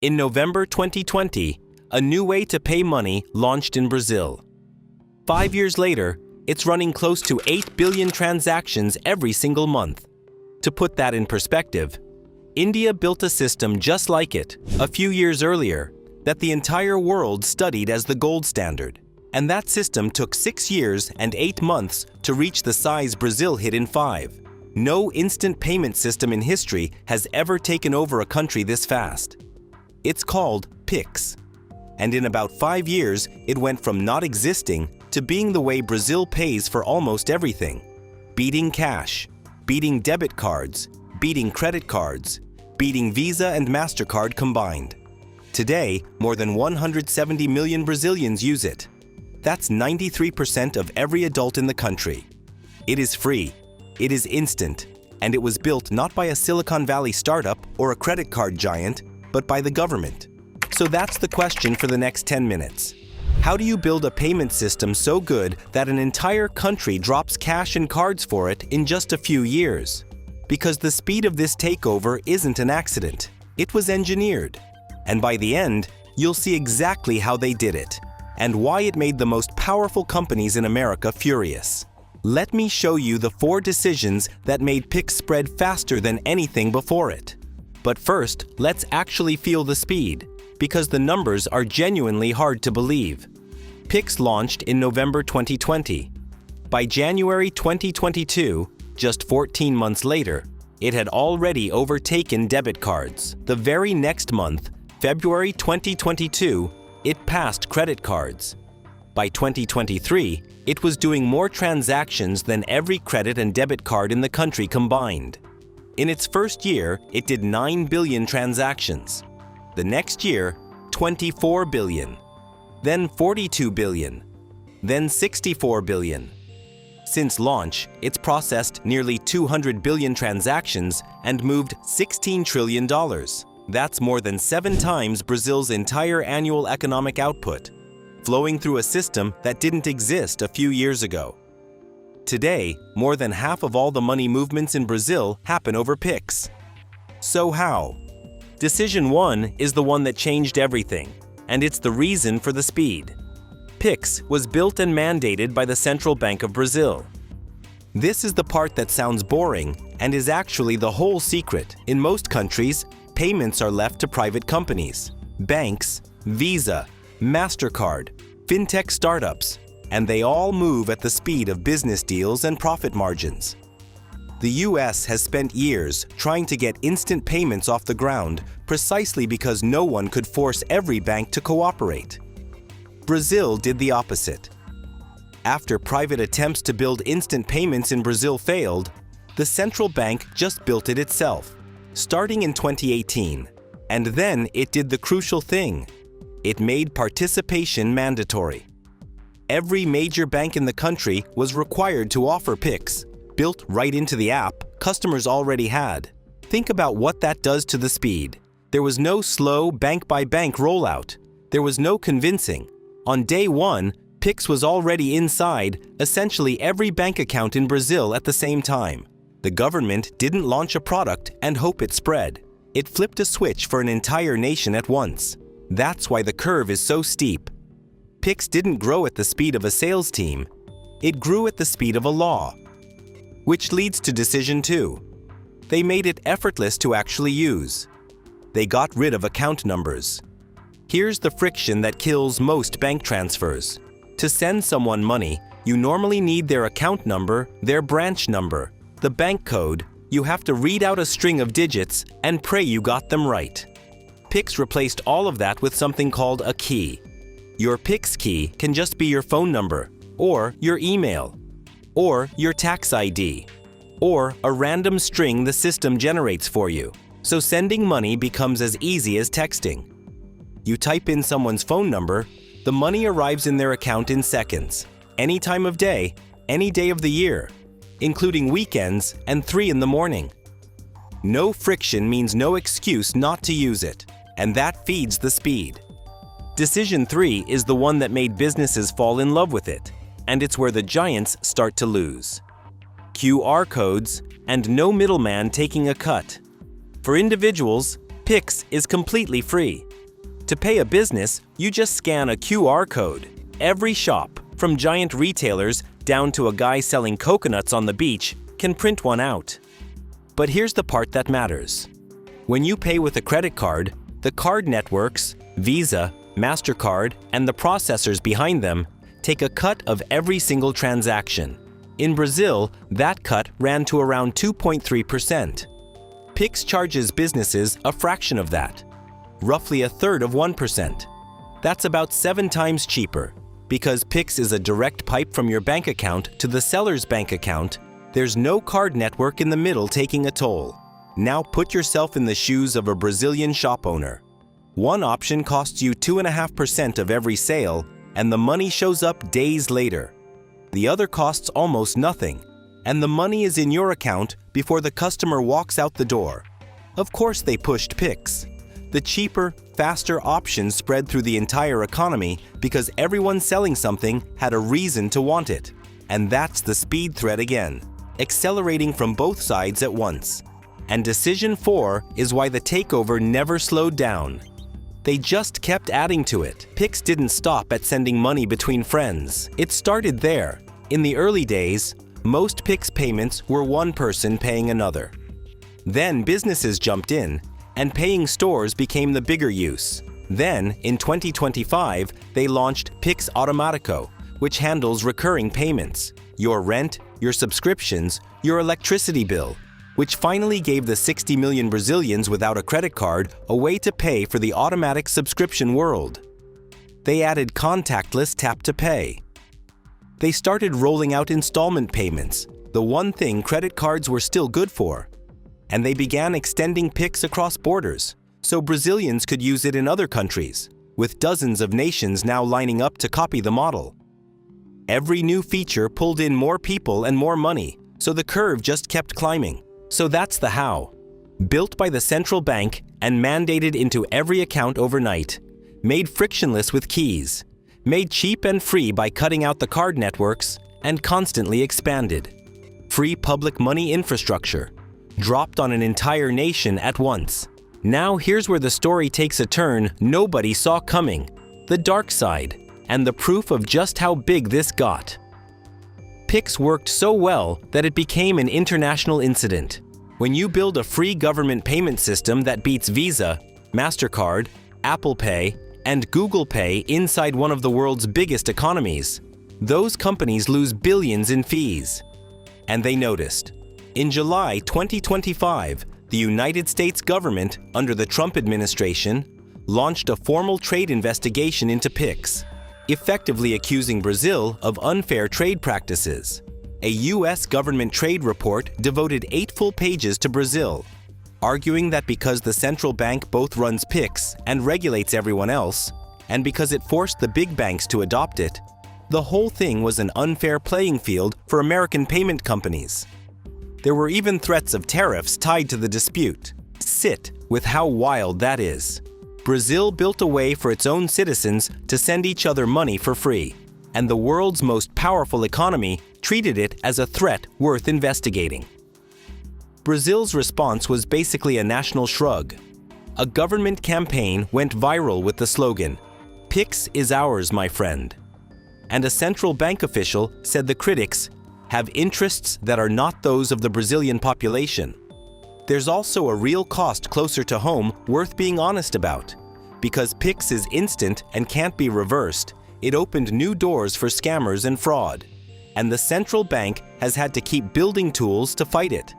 In November 2020, a new way to pay money launched in Brazil. 5 years later, it's running close to 8 billion transactions every single month. To put that in perspective, India built a system just like it a few years earlier that the entire world studied as the gold standard. And that system took 6 years and 8 months to reach the size Brazil hit in 5. No instant payment system in history has ever taken over a country this fast. It's called Pix. And in about 5 years, it went from not existing to being the way Brazil pays for almost everything. Beating cash, beating debit cards, beating credit cards, beating Visa and Mastercard combined. Today, more than 170 million Brazilians use it. That's 93% of every adult in the country. It is free, it is instant, and it was built not by a Silicon Valley startup or a credit card giant, but by the government. So that's the question for the next 10 minutes. How do you build a payment system so good that an entire country drops cash and cards for it in just a few years? Because the speed of this takeover isn't an accident. It was engineered. And by the end, you'll see exactly how they did it and why it made the most powerful companies in America furious. Let me show you the 4 decisions that made Pix spread faster than anything before it. But first, let's actually feel the speed, because the numbers are genuinely hard to believe. Pix launched in November 2020. By January 2022, just 14 months later, it had already overtaken debit cards. The very next month, February 2022, it passed credit cards. By 2023, it was doing more transactions than every credit and debit card in the country combined. In its first year, it did 9 billion transactions. The next year, 24 billion. Then 42 billion. Then 64 billion. Since launch, it's processed nearly 200 billion transactions and moved $16 trillion. That's more than 7 times Brazil's entire annual economic output, flowing through a system that didn't exist a few years ago. Today, more than half of all the money movements in Brazil happen over Pix. So how? Decision 1 is the one that changed everything, and it's the reason for the speed. Pix was built and mandated by the Central Bank of Brazil. This is the part that sounds boring and is actually the whole secret. In most countries, payments are left to private companies, banks, Visa, Mastercard, fintech startups, and they all move at the speed of business deals and profit margins. The US has spent years trying to get instant payments off the ground precisely because no one could force every bank to cooperate. Brazil did the opposite. After private attempts to build instant payments in Brazil failed, the central bank just built it itself, starting in 2018. And then it did the crucial thing. It made participation mandatory. Every major bank in the country was required to offer Pix, built right into the app customers already had. Think about what that does to the speed. There was no slow bank-by-bank rollout. There was no convincing. On day 1, Pix was already inside essentially every bank account in Brazil at the same time. The government didn't launch a product and hope it spread. It flipped a switch for an entire nation at once. That's why the curve is so steep. Pix didn't grow at the speed of a sales team. It grew at the speed of a law. Which leads to decision 2. They made it effortless to actually use. They got rid of account numbers. Here's the friction that kills most bank transfers. To send someone money, you normally need their account number, their branch number, the bank code. You have to read out a string of digits and pray you got them right. Pix replaced all of that with something called a key. Your Pix key can just be your phone number, or your email, or your tax ID, or a random string the system generates for you. So sending money becomes as easy as texting. You type in someone's phone number, the money arrives in their account in seconds, any time of day, any day of the year, including weekends and 3 in the morning. No friction means no excuse not to use it, and that feeds the speed. Decision 3 is the one that made businesses fall in love with it, and it's where the giants start to lose. QR codes and no middleman taking a cut. For individuals, Pix is completely free. To pay a business, you just scan a QR code. Every shop, from giant retailers down to a guy selling coconuts on the beach, can print one out. But here's the part that matters. When you pay with a credit card, the card networks, Visa, Mastercard, and the processors behind them take a cut of every single transaction. In Brazil, that cut ran to around 2.3%. Pix charges businesses a fraction of that, roughly a third of 1%. That's about 7 times cheaper. Because Pix is a direct pipe from your bank account to the seller's bank account, there's no card network in the middle taking a toll. Now put yourself in the shoes of a Brazilian shop owner. One option costs you 2.5% of every sale, and the money shows up days later. The other costs almost nothing, and the money is in your account before the customer walks out the door. Of course they pushed Pix. The cheaper, faster option spread through the entire economy because everyone selling something had a reason to want it. And that's the speed thread again, accelerating from both sides at once. And decision 4 is why the takeover never slowed down. They just kept adding to it. Pix didn't stop at sending money between friends. It started there. In the early days, most Pix payments were one person paying another. Then businesses jumped in, and paying stores became the bigger use. Then, in 2025, they launched Pix Automático, which handles recurring payments, your rent, your subscriptions, your electricity bill, which finally gave the 60 million Brazilians without a credit card a way to pay for the automatic subscription world. They added contactless tap to pay. They started rolling out installment payments, the one thing credit cards were still good for. And they began extending Pix across borders, so Brazilians could use it in other countries, with dozens of nations now lining up to copy the model. Every new feature pulled in more people and more money, so the curve just kept climbing. So that's the how. Built by the central bank and mandated into every account overnight, made frictionless with keys, made cheap and free by cutting out the card networks, and constantly expanded. Free public money infrastructure, dropped on an entire nation at once. Now here's where the story takes a turn nobody saw coming, the dark side, and the proof of just how big this got. Pix worked so well that it became an international incident. When you build a free government payment system that beats Visa, Mastercard, Apple Pay, and Google Pay inside one of the world's biggest economies, those companies lose billions in fees. And they noticed. In July 2025, the United States government, under the Trump administration, launched a formal trade investigation into Pix, effectively accusing Brazil of unfair trade practices. A U.S. government trade report devoted 8 full pages to Brazil, arguing that because the central bank both runs Pix and regulates everyone else, and because it forced the big banks to adopt it, the whole thing was an unfair playing field for American payment companies. There were even threats of tariffs tied to the dispute. Sit with how wild that is. Brazil built a way for its own citizens to send each other money for free, and the world's most powerful economy treated it as a threat worth investigating. Brazil's response was basically a national shrug. A government campaign went viral with the slogan, "Pix is ours, my friend." And a central bank official said the critics have interests that are not those of the Brazilian population. There's also a real cost closer to home worth being honest about. Because Pix is instant and can't be reversed, it opened new doors for scammers and fraud. And the central bank has had to keep building tools to fight it.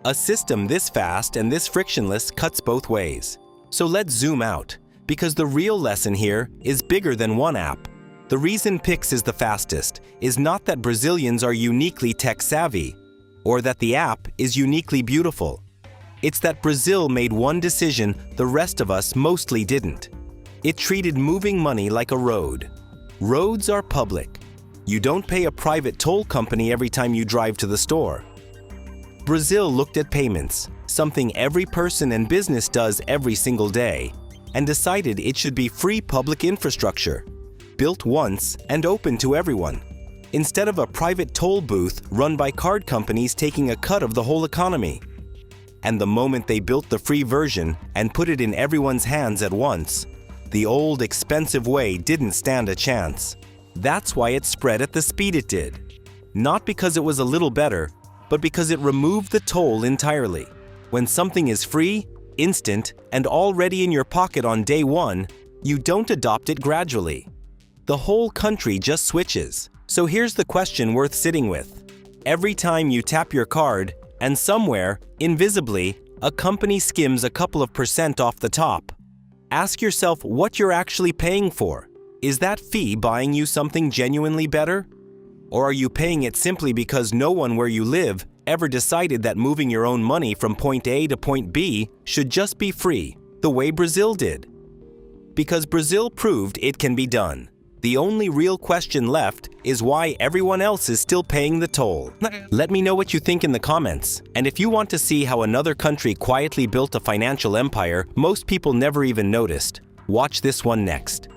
A system this fast and this frictionless cuts both ways. So let's zoom out, because the real lesson here is bigger than one app. The reason Pix is the fastest is not that Brazilians are uniquely tech-savvy, or that the app is uniquely beautiful. It's that Brazil made one decision the rest of us mostly didn't. It treated moving money like a road. Roads are public. You don't pay a private toll company every time you drive to the store. Brazil looked at payments, something every person and business does every single day, and decided it should be free public infrastructure, built once and open to everyone, instead of a private toll booth run by card companies taking a cut of the whole economy. And the moment they built the free version and put it in everyone's hands at once, The old, expensive way didn't stand a chance. That's why it spread at the speed it did. Not because it was a little better, but because it removed the toll entirely. When something is free, instant, and already in your pocket on day one, you don't adopt it gradually. The whole country just switches. So here's the question worth sitting with. Every time you tap your card, and somewhere, invisibly, a company skims a couple of % off the top. Ask yourself what you're actually paying for. Is that fee buying you something genuinely better? Or are you paying it simply because no one where you live ever decided that moving your own money from point A to point B should just be free, the way Brazil did? Because Brazil proved it can be done. The only real question left is why everyone else is still paying the toll. Let me know what you think in the comments. And if you want to see how another country quietly built a financial empire most people never even noticed, watch this one next.